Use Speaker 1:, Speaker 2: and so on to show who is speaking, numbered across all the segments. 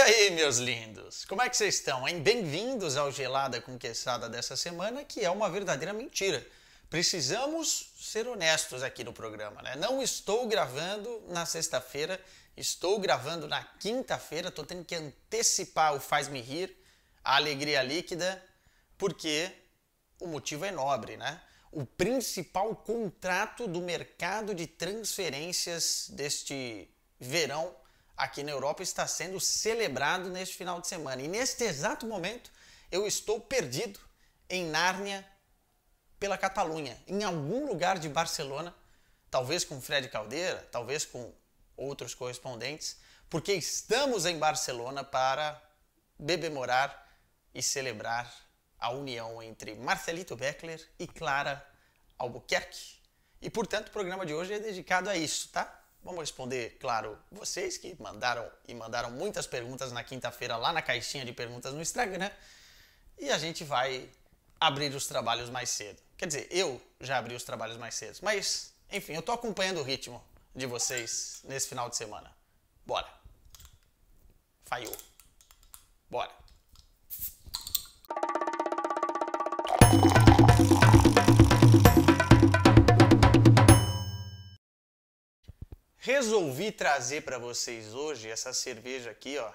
Speaker 1: aí, meus lindos? Como é que vocês estão, hein? Bem-vindos ao Gelada com Quesada dessa semana, que é uma verdadeira mentira. Precisamos ser honestos aqui no programa, né? Não estou gravando na sexta-feira, estou gravando na quinta-feira, estou tendo que antecipar o Faz-me Rir, a alegria líquida, porque o motivo é nobre, né? O principal contrato do mercado de transferências deste verão aqui na Europa está sendo celebrado neste final de semana. E neste exato momento eu estou perdido em Nárnia, pela Catalunha, em algum lugar de Barcelona, talvez com Fred Caldeira, talvez com outros correspondentes, porque estamos em Barcelona para bebemorar e celebrar a união entre Marcelito Beckler e Clara Albuquerque. E, portanto, o programa de hoje é dedicado a isso, tá? Vamos responder, claro, vocês que mandaram muitas perguntas na quinta-feira lá na caixinha de perguntas no Instagram. E a gente vai abrir os trabalhos mais cedo. Quer dizer, eu já abri os trabalhos mais cedo. Mas, enfim, eu tô acompanhando o ritmo de vocês nesse final de semana. Bora. Falhou. Bora. Resolvi trazer para vocês hoje essa cerveja aqui, ó,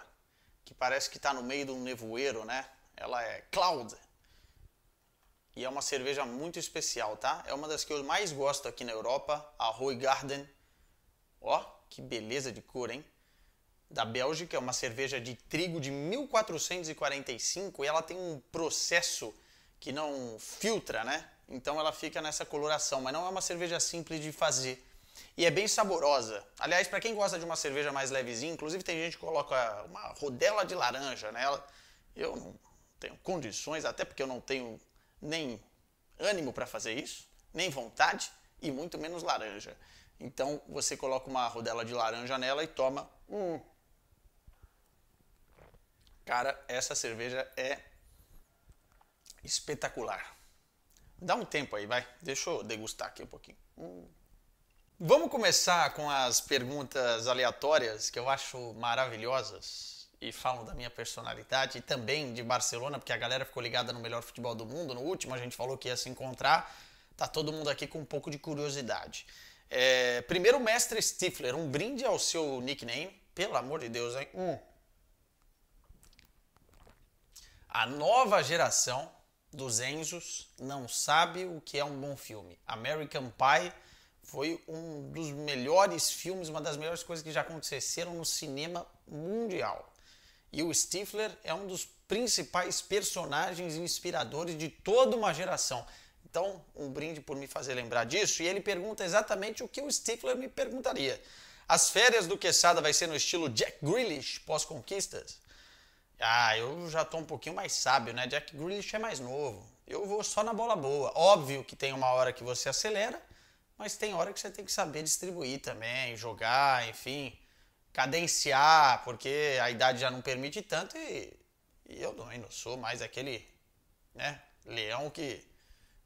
Speaker 1: que parece que está no meio de um nevoeiro, né? Ela é Cloud. E é uma cerveja muito especial, tá? É uma das que eu mais gosto aqui na Europa, a Hoegaarden. Ó, que beleza de cor, hein? Da Bélgica, é uma cerveja de trigo de 1445 e ela tem um processo que não filtra, né? Então ela fica nessa coloração, mas não é uma cerveja simples de fazer. E é bem saborosa. Aliás, para quem gosta de uma cerveja mais levezinha, inclusive tem gente que coloca uma rodela de laranja nela. Eu não tenho condições, até porque eu não tenho nem ânimo para fazer isso, nem vontade e muito menos laranja. Então você coloca uma rodela de laranja nela e toma. Cara, essa cerveja é espetacular. Dá um tempo aí, vai. Deixa eu degustar aqui um pouquinho. Vamos começar com as perguntas aleatórias que eu acho maravilhosas e falam da minha personalidade e também de Barcelona, porque a galera ficou ligada no melhor futebol do mundo. No último a gente falou que ia se encontrar. Tá todo mundo aqui com um pouco de curiosidade. Primeiro, o mestre Stifler, um brinde ao seu nickname. Pelo amor de Deus, hein? A nova geração dos Enzos não sabe o que é um bom filme. American Pie foi um dos melhores filmes, uma das melhores coisas que já aconteceram no cinema mundial. E o Stifler é um dos principais personagens inspiradores de toda uma geração. Então, um brinde por me fazer lembrar disso. E ele pergunta exatamente o que o Stifler me perguntaria. As férias do Quesada vai ser no estilo Jack Grealish pós-conquistas? Eu já tô um pouquinho mais sábio, né? Jack Grealish é mais novo. Eu vou só na bola boa. Óbvio que tem uma hora que você acelera, mas tem hora que você tem que saber distribuir também, jogar, enfim, cadenciar, porque a idade já não permite tanto e eu não sou mais aquele, né, leão que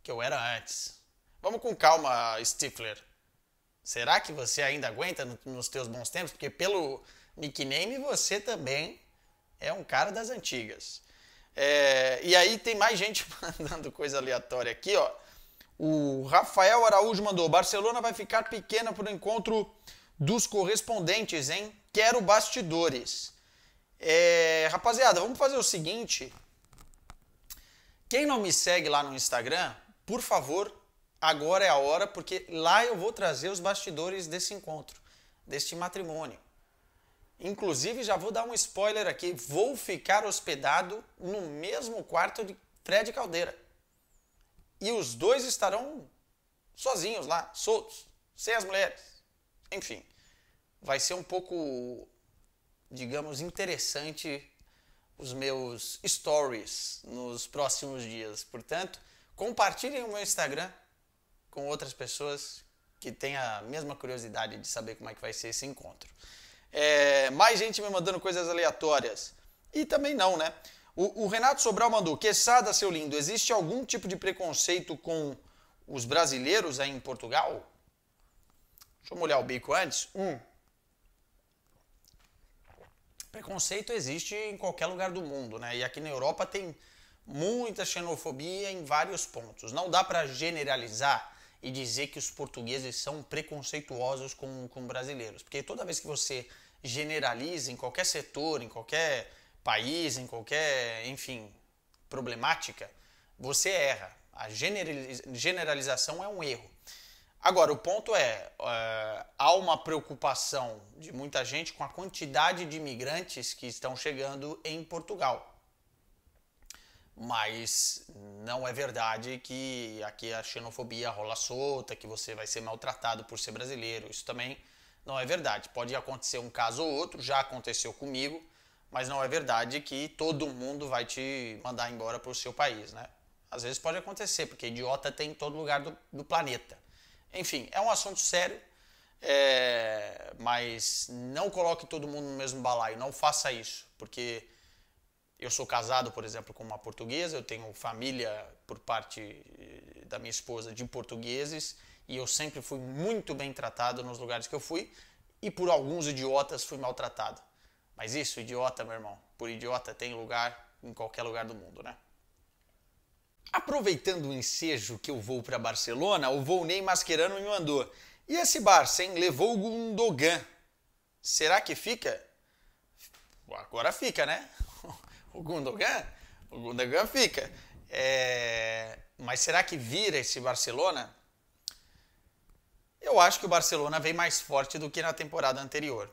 Speaker 1: eu era antes. Vamos com calma, Stifler. Será que você ainda aguenta nos teus bons tempos? Porque pelo nickname você também é um cara das antigas. E aí tem mais gente mandando coisa aleatória aqui, ó. O Rafael Araújo mandou: Barcelona vai ficar pequena para o encontro dos correspondentes, hein? Quero bastidores. Rapaziada, vamos fazer o seguinte. Quem não me segue lá no Instagram, por favor, agora é a hora, porque lá eu vou trazer os bastidores desse encontro, deste matrimônio. Inclusive, já vou dar um spoiler aqui, vou ficar hospedado no mesmo quarto de Fred Caldeira. E os dois estarão sozinhos lá, soltos, sem as mulheres. Enfim, vai ser um pouco, digamos, interessante os meus stories nos próximos dias. Portanto, compartilhem o meu Instagram com outras pessoas que têm a mesma curiosidade de saber como é que vai ser esse encontro. Mais gente me mandando coisas aleatórias. E também não, né? O Renato Sobral mandou: Quesada, seu lindo, existe algum tipo de preconceito com os brasileiros aí em Portugal? Deixa eu molhar o bico antes. Preconceito existe em qualquer lugar do mundo, né? E aqui na Europa tem muita xenofobia em vários pontos. Não dá para generalizar e dizer que os portugueses são preconceituosos com brasileiros, porque toda vez que você generaliza em qualquer setor, em qualquer país, em qualquer, enfim, problemática, você erra. A generalização é um erro. Agora, o ponto há uma preocupação de muita gente com a quantidade de imigrantes que estão chegando em Portugal. Mas não é verdade que aqui a xenofobia rola solta, que você vai ser maltratado por ser brasileiro. Isso também não é verdade. Pode acontecer um caso ou outro, já aconteceu comigo, mas não é verdade que todo mundo vai te mandar embora para o seu país, né? Às vezes pode acontecer, porque idiota tem em todo lugar do planeta. Enfim, é um assunto sério, mas não coloque todo mundo no mesmo balaio, não faça isso, porque eu sou casado, por exemplo, com uma portuguesa, eu tenho família por parte da minha esposa de portugueses e eu sempre fui muito bem tratado nos lugares que eu fui e por alguns idiotas fui maltratado. Mas isso, idiota, meu irmão, por idiota tem lugar em qualquer lugar do mundo, né? Aproveitando o ensejo que eu vou para Barcelona, o Volney Mascherano me mandou. E esse Barça, hein? Levou o Gundogan. Será que fica? Agora fica, né? O Gundogan fica. Mas será que vira esse Barcelona? Eu acho que o Barcelona vem mais forte do que na temporada anterior.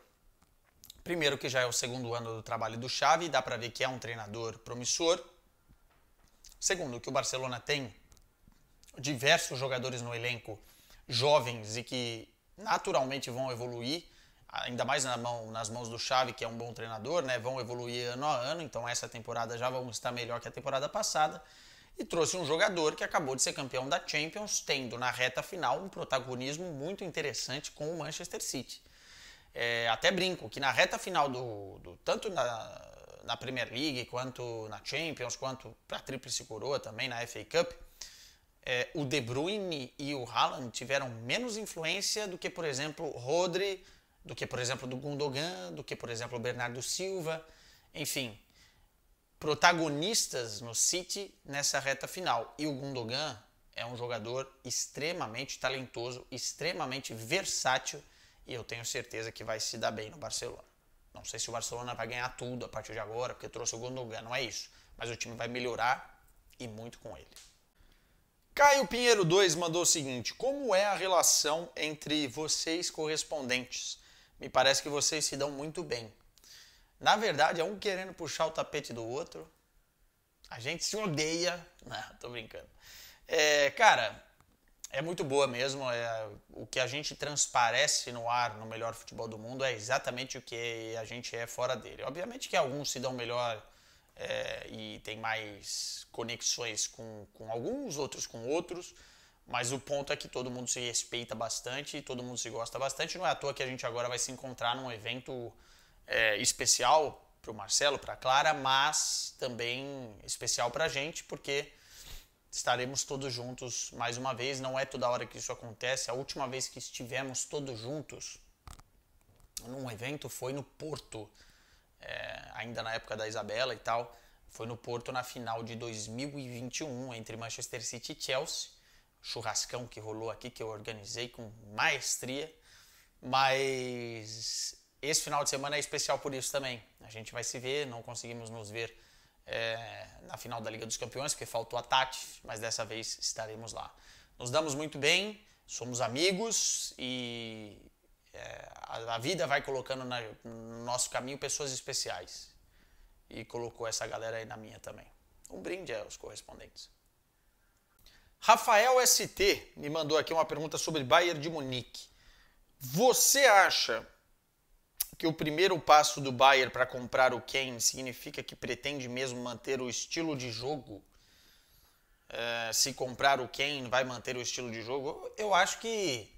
Speaker 1: Primeiro que já é o segundo ano do trabalho do Xavi, dá para ver que é um treinador promissor. Segundo, que o Barcelona tem diversos jogadores no elenco jovens e que naturalmente vão evoluir, ainda mais nas mãos do Xavi, que é um bom treinador, né? Vão evoluir ano a ano, então essa temporada já vão estar melhor que a temporada passada. E trouxe um jogador que acabou de ser campeão da Champions, tendo na reta final um protagonismo muito interessante com o Manchester City. Até brinco que na reta final tanto na Premier League, quanto na Champions, quanto para a Tríplice Coroa também, na FA Cup, o De Bruyne e o Haaland tiveram menos influência do que, por exemplo, o Rodri, do que, por exemplo, do Gundogan, do que, por exemplo, o Bernardo Silva. Enfim, protagonistas no City nessa reta final. E o Gundogan é um jogador extremamente talentoso, extremamente versátil, e eu tenho certeza que vai se dar bem no Barcelona. Não sei se o Barcelona vai ganhar tudo a partir de agora, porque trouxe o Gundogan, não é isso. Mas o time vai melhorar e muito com ele. Caio Pinheiro 2 mandou o seguinte: como é a relação entre vocês correspondentes? Me parece que vocês se dão muito bem. Na verdade, é um querendo puxar o tapete do outro. A gente se odeia. Não, tô brincando. Cara, é muito boa mesmo. O que a gente transparece no ar no melhor futebol do mundo é exatamente o que a gente é fora dele. Obviamente que alguns se dão melhor e tem mais conexões com alguns, outros com outros, mas o ponto é que todo mundo se respeita bastante, todo mundo se gosta bastante. Não é à toa que a gente agora vai se encontrar num evento especial para o Marcelo, para a Clara, mas também especial para a gente, porque estaremos todos juntos mais uma vez. Não é toda hora que isso acontece. A última vez que estivemos todos juntos num evento foi no Porto, ainda na época da Isabela e tal. Foi no Porto na final de 2021 entre Manchester City e Chelsea. Churrascão que rolou aqui, que eu organizei com maestria. Mas esse final de semana é especial por isso também. A gente vai se ver, não conseguimos nos ver na final da Liga dos Campeões, porque faltou a Tati, mas dessa vez estaremos lá. Nos damos muito bem, somos amigos e a vida vai colocando no nosso caminho pessoas especiais. E colocou essa galera aí na minha também. Um brinde aos correspondentes. Rafael ST me mandou aqui uma pergunta sobre Bayern de Munique. Você acha que o primeiro passo do Bayern para comprar o Kane significa que pretende mesmo manter o estilo de jogo? Se comprar o Kane, vai manter o estilo de jogo? Eu acho que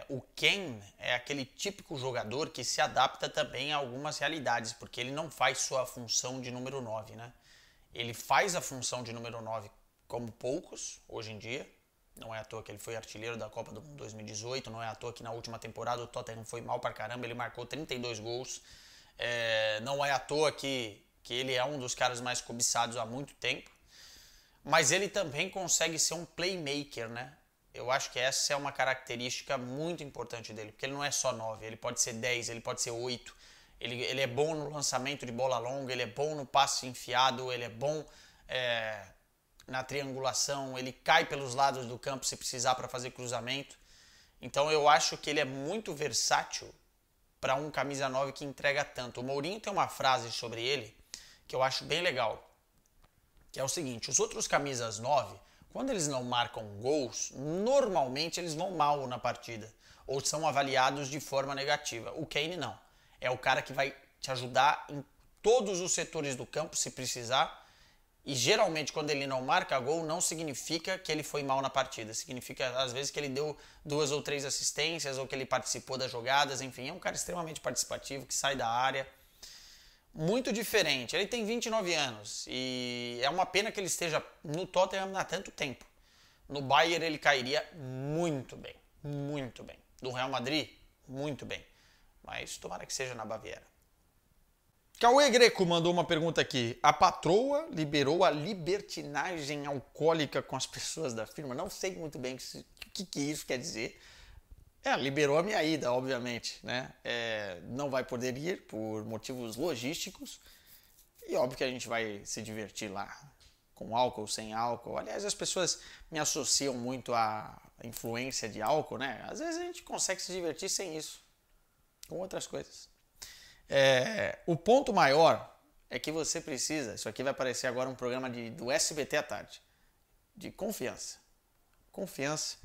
Speaker 1: o Kane é aquele típico jogador que se adapta também a algumas realidades, porque ele não faz só a função de número 9, né? Ele faz a função de número 9 como poucos hoje em dia. Não é à toa que ele foi artilheiro da Copa do Mundo 2018, não é à toa que na última temporada o Tottenham foi mal pra caramba, ele marcou 32 gols. Não é à toa que ele é um dos caras mais cobiçados há muito tempo. Mas ele também consegue ser um playmaker, né? Eu acho que essa é uma característica muito importante dele, porque ele não é só 9, ele pode ser 10, ele pode ser 8. Ele é bom no lançamento de bola longa, ele é bom no passe enfiado, ele é bom na triangulação, ele cai pelos lados do campo se precisar para fazer cruzamento. Então eu acho que ele é muito versátil para um camisa 9 que entrega tanto. O Mourinho tem uma frase sobre ele que eu acho bem legal, que é o seguinte: os outros camisas 9, quando eles não marcam gols, normalmente eles vão mal na partida ou são avaliados de forma negativa. O Kane não. É o cara que vai te ajudar em todos os setores do campo se precisar. E geralmente quando ele não marca gol não significa que ele foi mal na partida. Significa às vezes que ele deu 2 ou 3 assistências ou que ele participou das jogadas. Enfim, é um cara extremamente participativo que sai da área. Muito diferente. Ele tem 29 anos e é uma pena que ele esteja no Tottenham há tanto tempo. No Bayern ele cairia muito bem. Muito bem. Do Real Madrid, muito bem. Mas tomara que seja na Baviera. Cauê Greco mandou uma pergunta aqui. A patroa liberou a libertinagem alcoólica com as pessoas da firma? Não sei muito bem o que isso quer dizer. Liberou a minha ida, obviamente, né? Não vai poder ir por motivos logísticos. E óbvio que a gente vai se divertir lá, com álcool, sem álcool. Aliás, as pessoas me associam muito à influência de álcool, né? Às vezes a gente consegue se divertir sem isso, com outras coisas. O ponto maior é que você precisa, isso aqui vai parecer agora um programa do SBT à tarde, de confiança. Confiança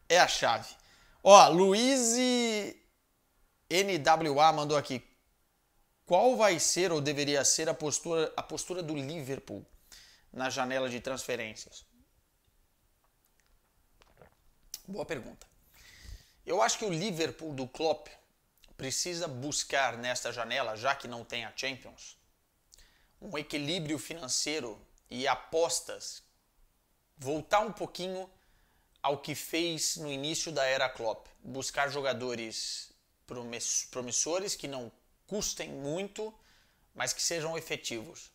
Speaker 1: é a chave. Luiz NWA mandou aqui. Qual vai ser ou deveria ser a postura do Liverpool na janela de transferências? Boa pergunta. Eu acho que o Liverpool do Klopp precisa buscar nesta janela, já que não tem a Champions, um equilíbrio financeiro e apostas, voltar um pouquinho ao que fez no início da era Klopp, buscar jogadores promissores que não custem muito, mas que sejam efetivos.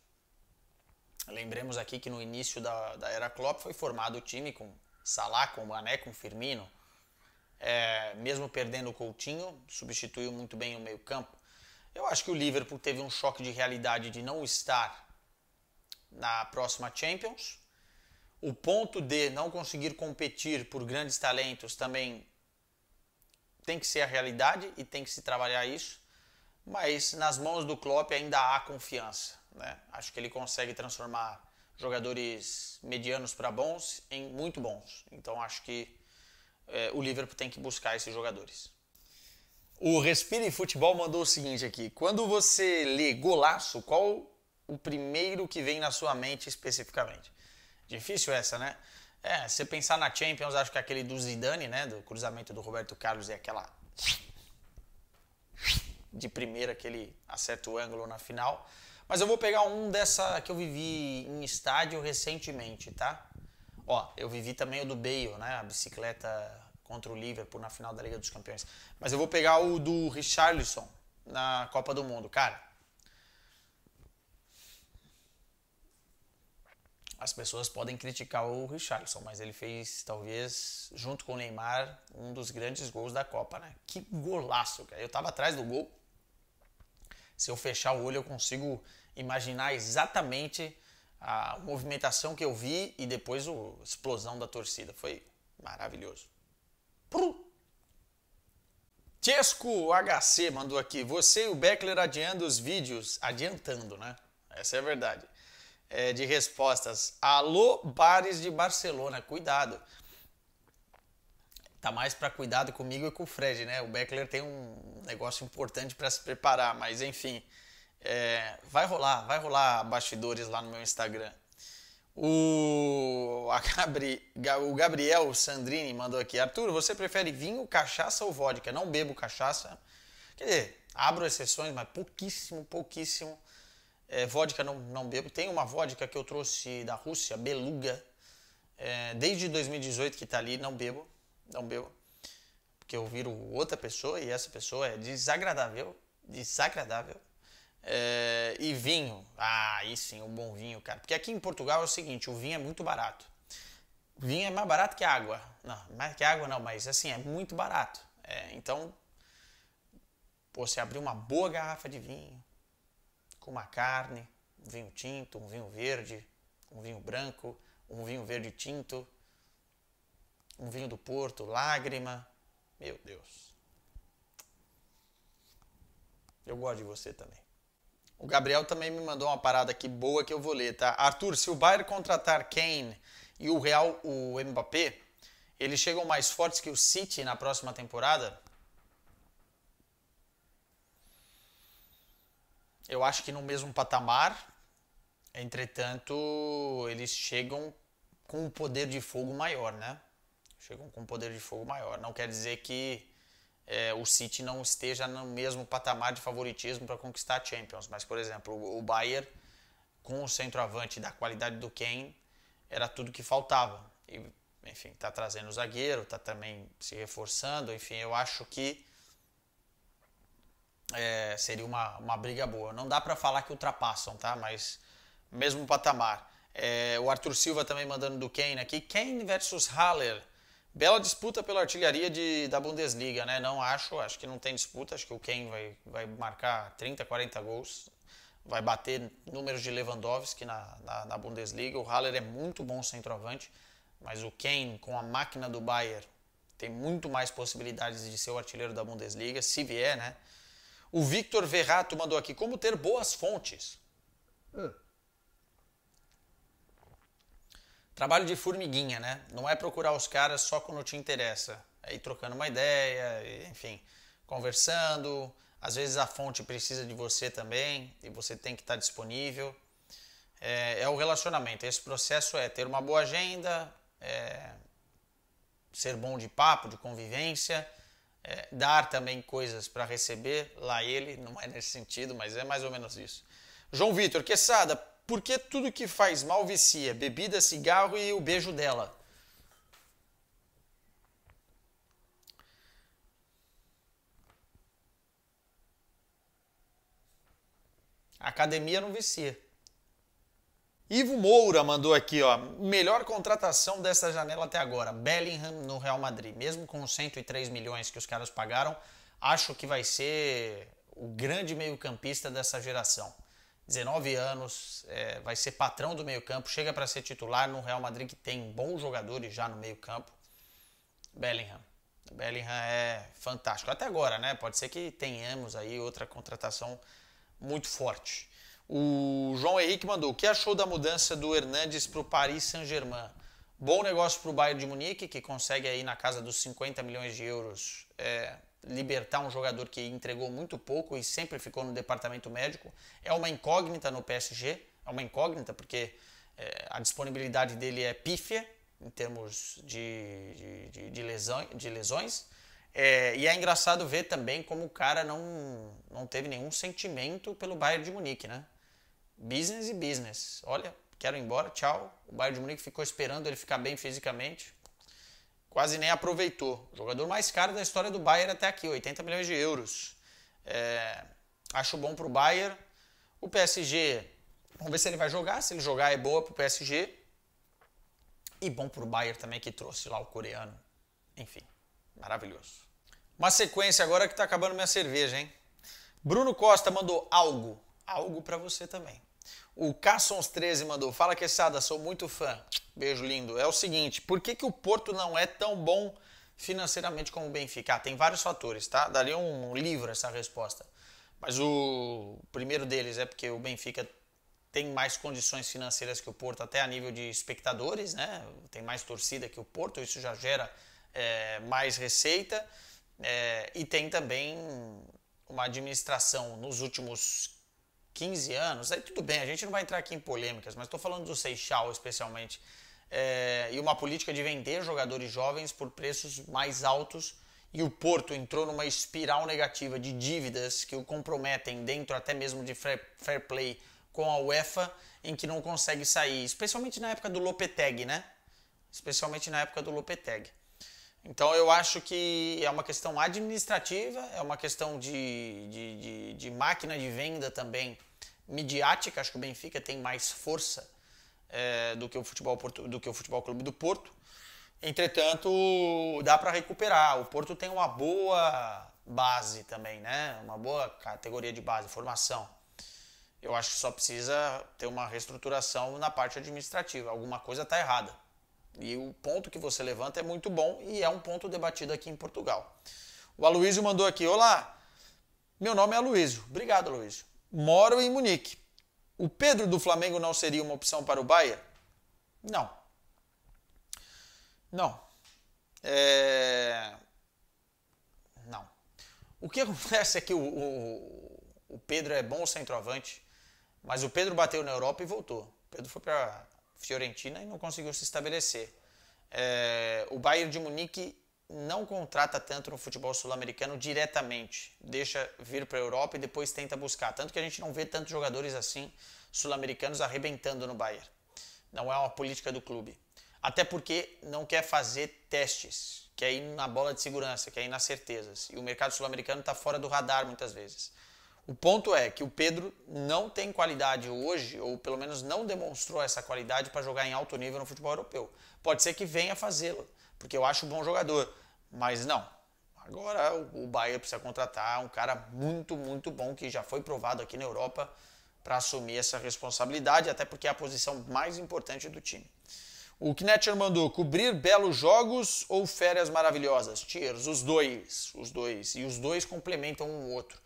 Speaker 1: Lembremos aqui que no início da era Klopp foi formado o time com Salah, com Mané, com Firmino. Mesmo perdendo o Coutinho, substituiu muito bem o meio-campo. Eu acho que o Liverpool teve um choque de realidade de não estar na próxima Champions. O ponto de não conseguir competir por grandes talentos também tem que ser a realidade e tem que se trabalhar isso. Mas nas mãos do Klopp ainda há confiança, né? Acho que ele consegue transformar jogadores medianos para bons em muito bons. Então acho que o Liverpool tem que buscar esses jogadores. O Respire Futebol mandou o seguinte aqui. Quando você lê golaço, qual o primeiro que vem na sua mente especificamente? Difícil essa, né? Se você pensar na Champions, acho que aquele do Zidane, né? Do cruzamento do Roberto Carlos é aquela de primeira que ele acerta o ângulo na final. Mas eu vou pegar um dessa que eu vivi em estádio recentemente, tá? Eu vivi também o do Bale, né? A bicicleta contra o Liverpool na final da Liga dos Campeões. Mas eu vou pegar o do Richarlison na Copa do Mundo. Cara, as pessoas podem criticar o Richarlison, mas ele fez, talvez, junto com o Neymar, um dos grandes gols da Copa, né? Que golaço, cara. Eu tava atrás do gol. Se eu fechar o olho, eu consigo imaginar exatamente a movimentação que eu vi e depois a explosão da torcida. Foi maravilhoso. Chesco HC mandou aqui. Você e o Beckler adiando os vídeos. Adiantando, né? Essa é a verdade. De respostas. Alô, bares de Barcelona. Cuidado. Tá mais para cuidado comigo e com o Fred, né? O Beckler tem um negócio importante para se preparar, mas enfim, vai rolar bastidores lá no meu Instagram. O Gabriel Sandrini mandou aqui. Arthur, você prefere vinho, cachaça ou vodka? Não bebo cachaça. Quer dizer, abro exceções, mas pouquíssimo. Vodka não bebo. Tem uma vodka que eu trouxe da Rússia, Beluga, desde 2018 que tá ali, não bebo. Porque eu viro outra pessoa e essa pessoa é desagradável. E vinho. Ah, aí sim, um bom vinho, cara. Porque aqui em Portugal é o seguinte, o vinho é muito barato. O vinho é mais barato que água. Não, mais que água não, mas assim, é muito barato. Então, pô, você abrir uma boa garrafa de vinho, com uma carne, um vinho tinto, um vinho verde, um vinho branco, um vinho verde tinto, um vinho do Porto, Lágrima. Meu Deus. Eu gosto de você também. O Gabriel também me mandou uma parada aqui boa que eu vou ler, tá? Arthur, se o Bayern contratar Kane e o Real o Mbappé, eles chegam mais fortes que o City na próxima temporada? Eu acho que no mesmo patamar. Entretanto, eles chegam com um poder de fogo maior, né? Chegam com um poder de fogo maior. Não quer dizer que o City não esteja no mesmo patamar de favoritismo para conquistar a Champions. Mas, por exemplo, o Bayern, com o centroavante da qualidade do Kane, era tudo que faltava. E, enfim, está trazendo o zagueiro, está também se reforçando. Enfim, eu acho que seria uma briga boa. Não dá para falar que ultrapassam, tá? Mas mesmo patamar. O Arthur Silva também mandando do Kane aqui. Kane versus Haller. Bela disputa pela artilharia da Bundesliga, né? Não acho que não tem disputa. Acho que o Kane vai marcar 30, 40 gols. Vai bater números de Lewandowski na Bundesliga. O Haller é muito bom centroavante. Mas o Kane, com a máquina do Bayern, tem muito mais possibilidades de ser o artilheiro da Bundesliga, se vier, né? O Victor Verrato mandou aqui, como ter boas fontes? Trabalho de formiguinha, né? Não é procurar os caras só quando te interessa. É ir trocando uma ideia, enfim, conversando. Às vezes a fonte precisa de você também e você tem que estar disponível. É o relacionamento. Esse processo é ter uma boa agenda, ser bom de papo, de convivência, dar também coisas para receber. Lá ele, não é nesse sentido, mas é mais ou menos isso. João Vitor, Quesada, por que tudo que faz mal vicia? Bebida, cigarro e o beijo dela. A academia não vicia. Ivo Moura mandou aqui, ó, melhor contratação dessa janela até agora, Bellingham no Real Madrid. Mesmo com os 103 milhões que os caras pagaram, acho que vai ser o grande meio-campista dessa geração. 19 anos, vai ser patrão do meio-campo, chega para ser titular no Real Madrid, que tem bons jogadores já no meio-campo. Bellingham é fantástico. Até agora, né? Pode ser que tenhamos aí outra contratação muito forte. O João Henrique mandou, o que achou da mudança do Hernandes para o Paris Saint-Germain? Bom negócio para o Bayern de Munique, que consegue aí na casa dos 50 milhões de euros libertar um jogador que entregou muito pouco e sempre ficou no departamento médico. É uma incógnita no PSG, é uma incógnita porque a disponibilidade dele é pífia em termos de lesões. E é engraçado ver também como o cara não teve nenhum sentimento pelo Bayern de Munique, né? Business e business. Olha, quero ir embora, tchau. O Bayern de Munique ficou esperando ele ficar bem fisicamente. Quase nem aproveitou. O jogador mais caro da história do Bayern até aqui, 80 milhões de euros. Acho bom pro Bayern. O PSG, vamos ver se ele vai jogar. Se ele jogar é boa pro PSG. E bom pro Bayern também, que trouxe lá o coreano. Enfim, maravilhoso. Uma sequência agora que tá acabando minha cerveja, hein? Bruno Costa mandou algo. Algo pra você também. O Cassons 13 mandou, fala Quesada, sou muito fã. Beijo lindo. É o seguinte, por que o Porto não é tão bom financeiramente como o Benfica? Tem vários fatores, tá? Daria um livro essa resposta. Mas o primeiro deles é porque o Benfica tem mais condições financeiras que o Porto, até a nível de espectadores, né? Tem mais torcida que o Porto, isso já gera mais receita. E tem também uma administração nos últimos 15 anos, aí tudo bem, a gente não vai entrar aqui em polêmicas, mas estou falando do Seixal especialmente, e uma política de vender jogadores jovens por preços mais altos, e o Porto entrou numa espiral negativa de dívidas que o comprometem dentro até mesmo de fair play com a UEFA, em que não consegue sair, especialmente na época do Lopetegui, né? Especialmente na época do Lopetegui. Então eu acho que é uma questão administrativa, é uma questão de máquina de venda também midiática. Acho que o Benfica tem mais força do que o Futebol Clube do Porto. Entretanto, dá para recuperar. O Porto tem uma boa base também, né? Uma boa categoria de base, formação. Eu acho que só precisa ter uma reestruturação na parte administrativa. Alguma coisa está errada. E o ponto que você levanta é muito bom e é um ponto debatido aqui em Portugal. O Aloysio mandou aqui: olá, meu nome é Aloysio. Obrigado, Aloysio. Moro em Munique. O Pedro do Flamengo não seria uma opção para o Bayern? Não. Não. Não. O que acontece é que o Pedro é bom centroavante, mas o Pedro bateu na Europa e voltou. O Pedro foi para Fiorentina e não conseguiu se estabelecer. O Bayern de Munique não contrata tanto no futebol sul-americano diretamente. Deixa vir para a Europa e depois tenta buscar. Tanto que a gente não vê tantos jogadores assim sul-americanos arrebentando no Bayern. Não é uma política do clube. Até porque não quer fazer testes, quer ir na bola de segurança, quer ir nas certezas. E o mercado sul-americano está fora do radar muitas vezes. O ponto é que o Pedro não tem qualidade hoje, ou pelo menos não demonstrou essa qualidade para jogar em alto nível no futebol europeu. Pode ser que venha fazê-lo, porque eu acho um bom jogador, mas não. Agora o Bayern precisa contratar um cara muito, muito bom, que já foi provado aqui na Europa, para assumir essa responsabilidade, até porque é a posição mais importante do time. O Knetcher mandou: cobrir belos jogos ou férias maravilhosas? Cheers, os dois. E os dois complementam um outro.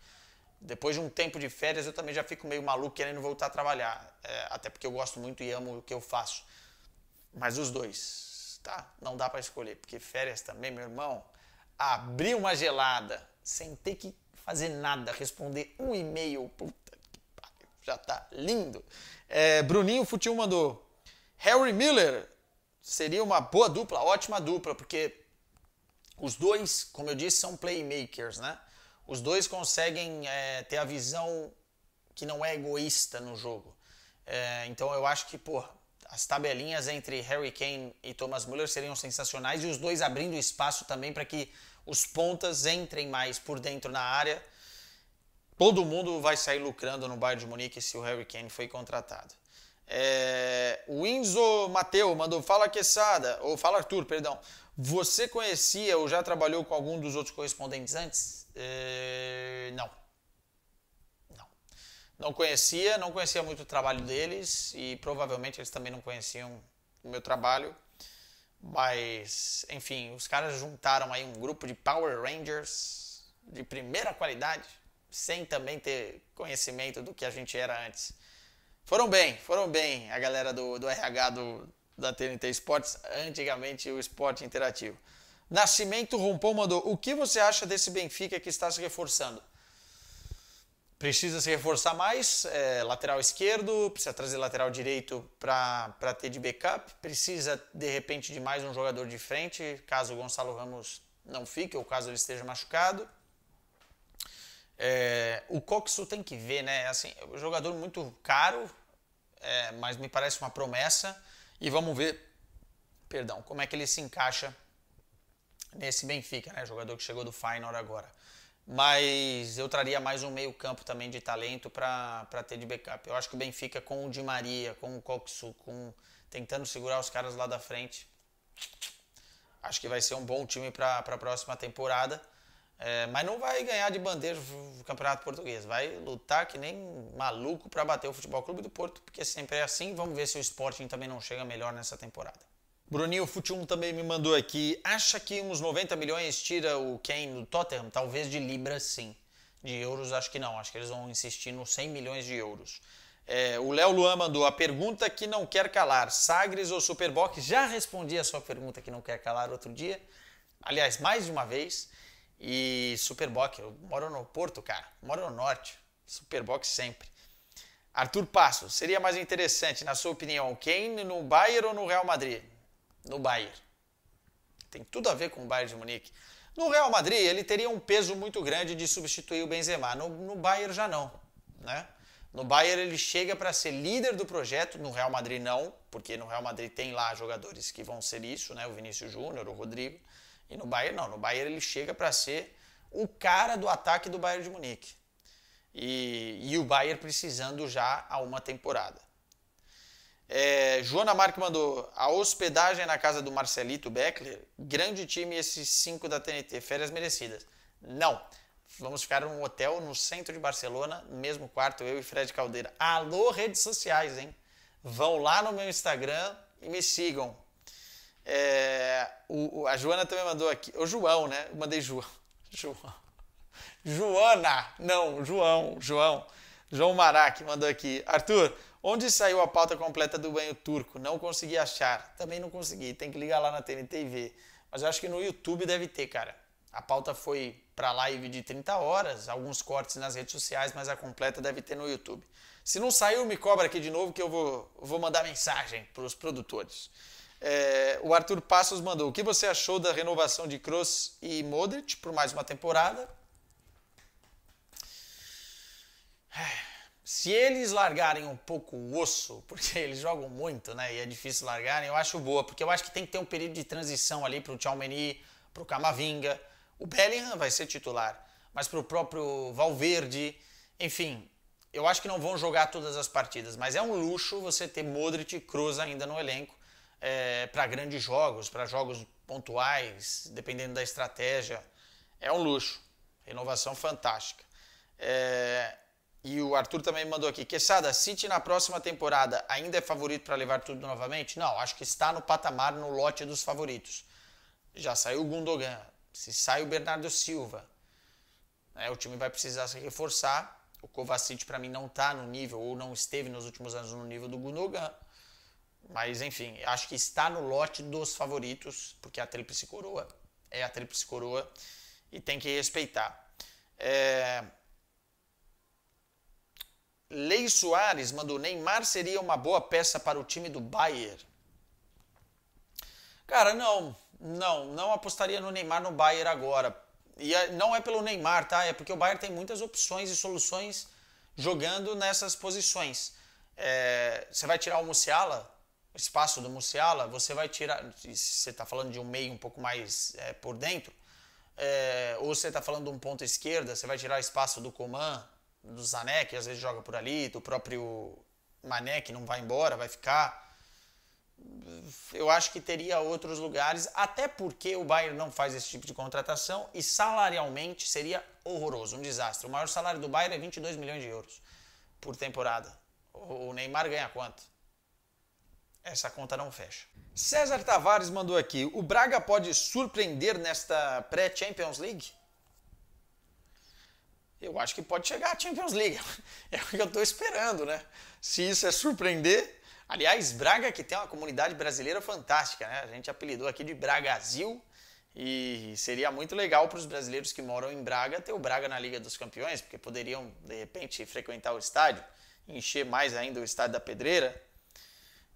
Speaker 1: Depois de um tempo de férias eu também já fico meio maluco querendo voltar a trabalhar. Até porque eu gosto muito e amo o que eu faço. Mas os dois, tá? Não dá para escolher. Porque férias também, meu irmão, abri uma gelada sem ter que fazer nada, responder um e-mail. Puta que pariu, já tá lindo. Bruninho Futil mandou: Harry Miller seria uma boa dupla, ótima dupla, porque os dois, como eu disse, são playmakers, né? Os dois conseguem ter a visão que não é egoísta no jogo. Então eu acho que, as tabelinhas entre Harry Kane e Thomas Müller seriam sensacionais, e os dois abrindo espaço também para que os pontas entrem mais por dentro na área. Todo mundo vai sair lucrando no Bayern de Munique se o Harry Kane foi contratado. O Enzo Mateu mandou: fala Quesada, ou fala Arthur, perdão. Você conhecia ou já trabalhou com algum dos outros correspondentes antes? Não. Não conhecia muito o trabalho deles e provavelmente eles também não conheciam o meu trabalho. Mas, enfim, os caras juntaram aí um grupo de Power Rangers de primeira qualidade, sem também ter conhecimento do que a gente era antes. Foram bem a galera do RH da TNT Esportes, antigamente o Esporte Interativo. Nascimento Rompom mandou: o que você acha desse Benfica que está se reforçando? Precisa se reforçar mais, lateral esquerdo, precisa trazer lateral direito para ter de backup, precisa de repente de mais um jogador de frente, caso o Gonçalo Ramos não fique ou caso ele esteja machucado. O Coxo tem que ver, né? Assim, é um jogador muito caro, mas me parece uma promessa, e vamos ver, como é que ele se encaixa nesse Benfica, né? Jogador que chegou do Feyenoord agora. Mas eu traria mais um meio campo também de talento para ter de backup. Eu acho que o Benfica com o Di Maria, com o Coxo, tentando segurar os caras lá da frente, acho que vai ser um bom time para a próxima temporada. Mas não vai ganhar de bandeja o Campeonato Português. Vai lutar que nem maluco para bater o Futebol Clube do Porto, porque sempre é assim. Vamos ver se o Sporting também não chega melhor nessa temporada. Bruninho Futum também me mandou aqui: acha que uns 90 milhões tira o Kane do Tottenham? Talvez de libras, sim. De euros, acho que não. Acho que eles vão insistir nos 100 milhões de euros. O Léo Luan mandou: a pergunta que não quer calar, Sagres ou Superboc? Já respondi a sua pergunta que não quer calar outro dia. Aliás, mais de uma vez. E Superboc, eu moro no Porto, cara. Moro no Norte. Superboc sempre. Arthur Passos: seria mais interessante, na sua opinião, o Kane no Bayern ou no Real Madrid? No Bayern. Tem tudo a ver com o Bayern de Munique. No Real Madrid, ele teria um peso muito grande de substituir o Benzema. No Bayern já não, né? No Bayern ele chega para ser líder do projeto. No Real Madrid não, porque no Real Madrid tem lá jogadores que vão ser isso, né? O Vinícius Júnior, o Rodrigo. E no Bayern não, no Bayern ele chega para ser o cara do ataque do Bayern de Munique. E o Bayern precisando já há uma temporada. Joana Marque mandou: a hospedagem na casa do Marcelito Beckler, grande time esses 5 da TNT, férias merecidas. Não, vamos ficar num hotel no centro de Barcelona, no mesmo quarto, eu e Fred Caldeira. Alô, redes sociais, hein? Vão lá no meu Instagram e me sigam. A Joana também mandou aqui, o João, né? Eu mandei João. Joana, não, João Marac mandou aqui: Arthur, onde saiu a pauta completa do banho turco? Não consegui achar. Também não consegui, tem que ligar lá na TNT e ver. Mas eu acho que no YouTube deve ter, cara. A pauta foi pra live de 30 horas, alguns cortes nas redes sociais, mas a completa deve ter no YouTube. Se não saiu, me cobra aqui de novo que eu vou mandar mensagem pros produtores. O Arthur Passos mandou: o que você achou da renovação de Kroos e Modric por mais uma temporada? Se eles largarem um pouco o osso, porque eles jogam muito, né, e é difícil largarem, eu acho boa, porque eu acho que tem que ter um período de transição ali pro Tchouaméni, pro Camavinga. O Bellingham vai ser titular, mas pro próprio Valverde, enfim, eu acho que não vão jogar todas as partidas, mas é um luxo você ter Modric e Kroos ainda no elenco para grandes jogos, para jogos pontuais, dependendo da estratégia. É um luxo, renovação fantástica. E o Arthur também mandou aqui: Quesada, City na próxima temporada ainda é favorito para levar tudo novamente? Não, acho que está no patamar, no lote dos favoritos. Já saiu o Gundogan, se sai o Bernardo Silva, o time vai precisar se reforçar. O Kovacic para mim não está no nível, ou não esteve nos últimos anos no nível do Gundogan. Mas enfim, acho que está no lote dos favoritos, porque a tríplice coroa é a tríplice coroa e tem que respeitar. Lei Soares mandou: Neymar seria uma boa peça para o time do Bayern? Cara, não apostaria no Neymar no Bayern agora. E não é pelo Neymar, tá? É porque o Bayern tem muitas opções e soluções jogando nessas posições. Você vai tirar o Musiala, o espaço do Musiala, você vai tirar, se você está falando de um meio um pouco mais por dentro, ou você está falando de um ponto esquerda, você vai tirar o espaço do Coman, do Sané, que às vezes joga por ali, do próprio Mané, que não vai embora, vai ficar. Eu acho que teria outros lugares, até porque o Bayern não faz esse tipo de contratação e salarialmente seria horroroso, um desastre. O maior salário do Bayern é 22 milhões de euros por temporada. O Neymar ganha quanto? Essa conta não fecha. César Tavares mandou aqui: o Braga pode surpreender nesta pré-Champions League? Eu acho que pode chegar à Champions League. É o que eu estou esperando, né? Se isso é surpreender. Aliás, Braga que tem uma comunidade brasileira fantástica, né? A gente apelidou aqui de Bragazil. E seria muito legal para os brasileiros que moram em Braga ter o Braga na Liga dos Campeões, porque poderiam, de repente, frequentar o estádio, encher mais ainda o Estádio da Pedreira.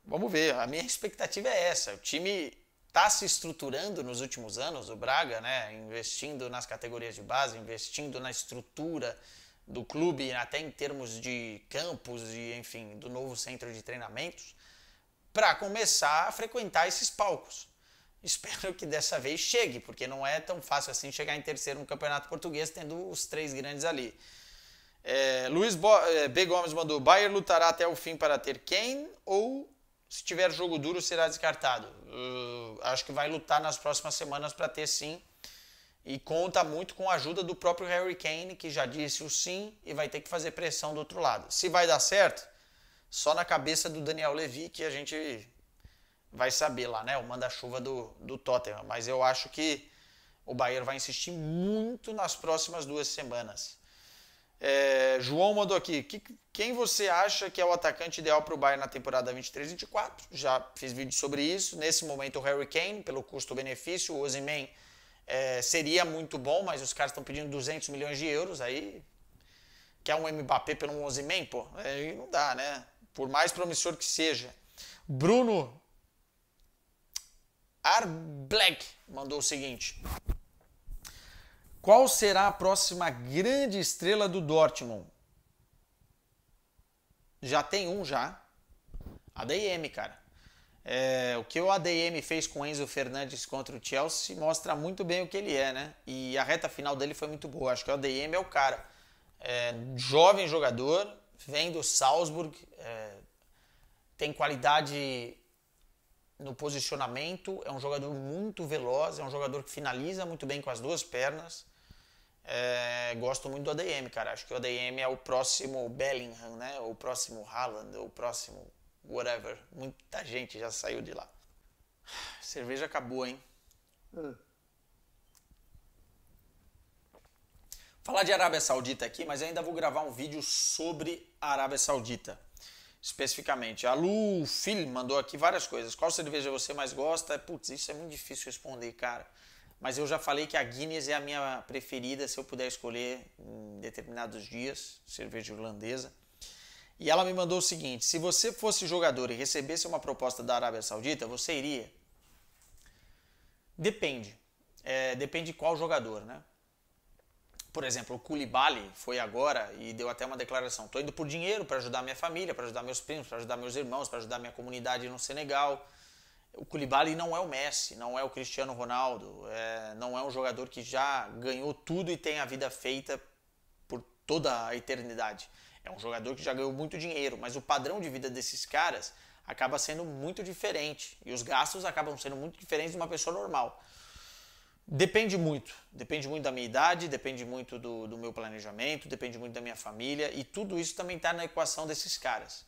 Speaker 1: Vamos ver, a minha expectativa é essa. O time está se estruturando nos últimos anos, o Braga, né, investindo nas categorias de base, investindo na estrutura do clube, até em termos de campos e, enfim, do novo centro de treinamentos, para começar a frequentar esses palcos. Espero que dessa vez chegue, porque não é tão fácil assim chegar em terceiro no Campeonato Português, tendo os 3 grandes ali. Luiz B. Gomes mandou: Bayern lutará até o fim para ter Kane, ou se tiver jogo duro será descartado? Acho que vai lutar nas próximas semanas para ter sim, e conta muito com a ajuda do próprio Harry Kane, que já disse o sim e vai ter que fazer pressão do outro lado. Se vai dar certo, só na cabeça do Daniel Levy que a gente vai saber lá, né, o manda-chuva do Tottenham. Mas eu acho que o Bayern vai insistir muito nas próximas 2 semanas. João mandou aqui: quem você acha que é o atacante ideal para o Bayern na temporada 23-24? Já fiz vídeo sobre isso. Nesse momento o Harry Kane, pelo custo-benefício. O Osimhen seria muito bom, mas os caras estão pedindo 200 milhões de euros. Aí quer um Mbappé pelo um Osimhen? Pô, aí não dá, né? Por mais promissor que seja. Bruno Arbleck mandou o seguinte: qual será a próxima grande estrela do Dortmund? Já tem um já. ADM, cara. O que o ADM fez com o Enzo Fernandes contra o Chelsea mostra muito bem o que ele é, né? E a reta final dele foi muito boa. Acho que o ADM é o cara. Jovem jogador, vem do Salzburg, tem qualidade no posicionamento, é um jogador muito veloz, é um jogador que finaliza muito bem com as duas pernas. Gosto muito do ADM, cara. Acho que o ADM é o próximo Bellingham, né? O próximo Haaland, o próximo whatever. Muita gente já saiu de lá. Cerveja acabou, hein? Falar de Arábia Saudita aqui, mas eu ainda vou gravar um vídeo sobre a Arábia Saudita. Especificamente. A Lu Phil mandou aqui várias coisas. Qual cerveja você mais gosta? Putz, isso é muito difícil responder, cara. Mas eu já falei que a Guinness é a minha preferida se eu puder escolher em determinados dias. Cerveja irlandesa. E ela me mandou o seguinte: se você fosse jogador e recebesse uma proposta da Arábia Saudita, você iria? Depende. Depende de qual jogador, né? Por exemplo, o Koulibaly foi agora e deu até uma declaração: estou indo por dinheiro para ajudar minha família, para ajudar meus primos, para ajudar meus irmãos, para ajudar minha comunidade no Senegal. O Koulibaly não é o Messi, não é o Cristiano Ronaldo, não é um jogador que já ganhou tudo e tem a vida feita por toda a eternidade. É um jogador que já ganhou muito dinheiro, mas o padrão de vida desses caras acaba sendo muito diferente e os gastos acabam sendo muito diferentes de uma pessoa normal. Depende muito da minha idade, depende muito do meu planejamento, depende muito da minha família e tudo isso também está na equação desses caras.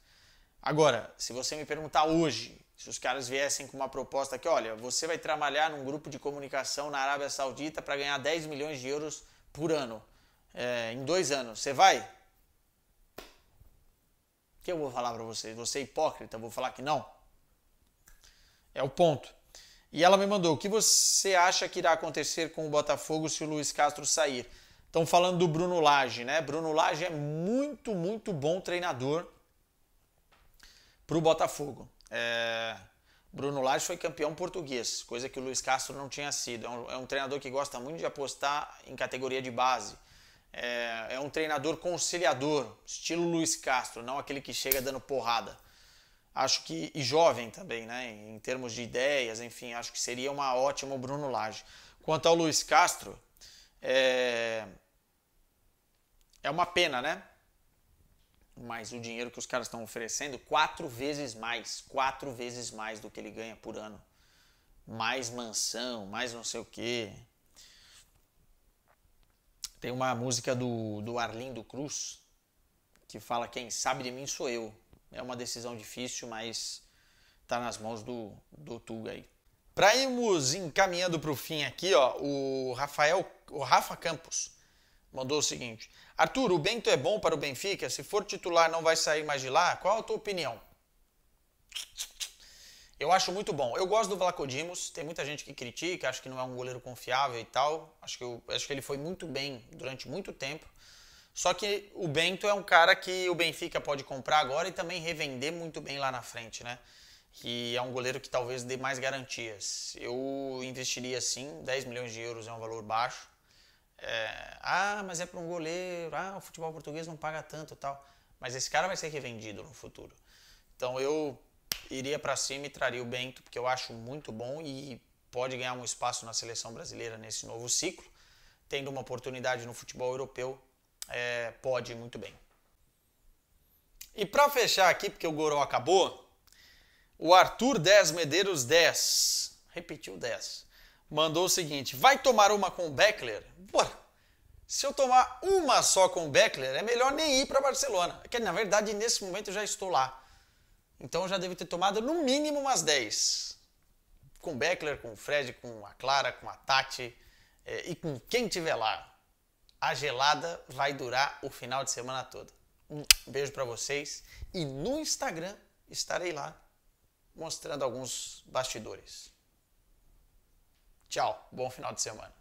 Speaker 1: Agora, se você me perguntar hoje, se os caras viessem com uma proposta que, olha, você vai trabalhar num grupo de comunicação na Arábia Saudita para ganhar 10 milhões de euros por ano, em 2 anos, você vai? O que eu vou falar para você? Você é hipócrita, eu vou falar que não? É o ponto. E ela me mandou: o que você acha que irá acontecer com o Botafogo se o Luiz Castro sair? Estão falando do Bruno Lage, né? Bruno Lage é muito, muito bom treinador para o Botafogo. Bruno Lage foi campeão português, coisa que o Luiz Castro não tinha sido. É um treinador que gosta muito de apostar em categoria de base. É um treinador conciliador, estilo Luiz Castro, não aquele que chega dando porrada. Acho que, e jovem também, né? Em termos de ideias, enfim, acho que seria uma ótima o Bruno Lage. Quanto ao Luiz Castro, é uma pena, né? Mas o dinheiro que os caras estão oferecendo, 4 vezes mais do que ele ganha por ano. Mais mansão, mais não sei o quê. Tem uma música do Arlindo Cruz que fala: quem sabe de mim sou eu. É uma decisão difícil, mas tá nas mãos do Tuga aí. Para irmos encaminhando para o fim aqui, ó, o Rafa Campos mandou o seguinte: Arthur, o Bento é bom para o Benfica? Se for titular, não vai sair mais de lá? Qual a tua opinião? Eu acho muito bom. Eu gosto do Vlaco Dimos. Tem muita gente que critica, acha que não é um goleiro confiável e tal. Acho que ele foi muito bem durante muito tempo. Só que o Bento é um cara que o Benfica pode comprar agora e também revender muito bem lá na frente, né? Que é um goleiro que talvez dê mais garantias. Eu investiria sim, 10 milhões de euros é um valor baixo. Mas é para um goleiro, o futebol português não paga tanto e tal. Mas esse cara vai ser revendido no futuro. Então eu iria para cima e traria o Bento, porque eu acho muito bom e pode ganhar um espaço na seleção brasileira nesse novo ciclo. Tendo uma oportunidade no futebol europeu, pode ir muito bem. E para fechar aqui, porque o Goró acabou, o Arthur 10 Medeiros 10, repetiu 10, mandou o seguinte: vai tomar uma com o Beckler? Pô, se eu tomar uma só com o Beckler, é melhor nem ir para Barcelona. Porque na verdade nesse momento eu já estou lá. Então eu já devo ter tomado no mínimo umas 10. Com o Beckler, com o Fred, com a Clara, com a Tati e com quem tiver lá. A gelada vai durar o final de semana todo. Um beijo para vocês e no Instagram estarei lá mostrando alguns bastidores. Tchau, bom final de semana.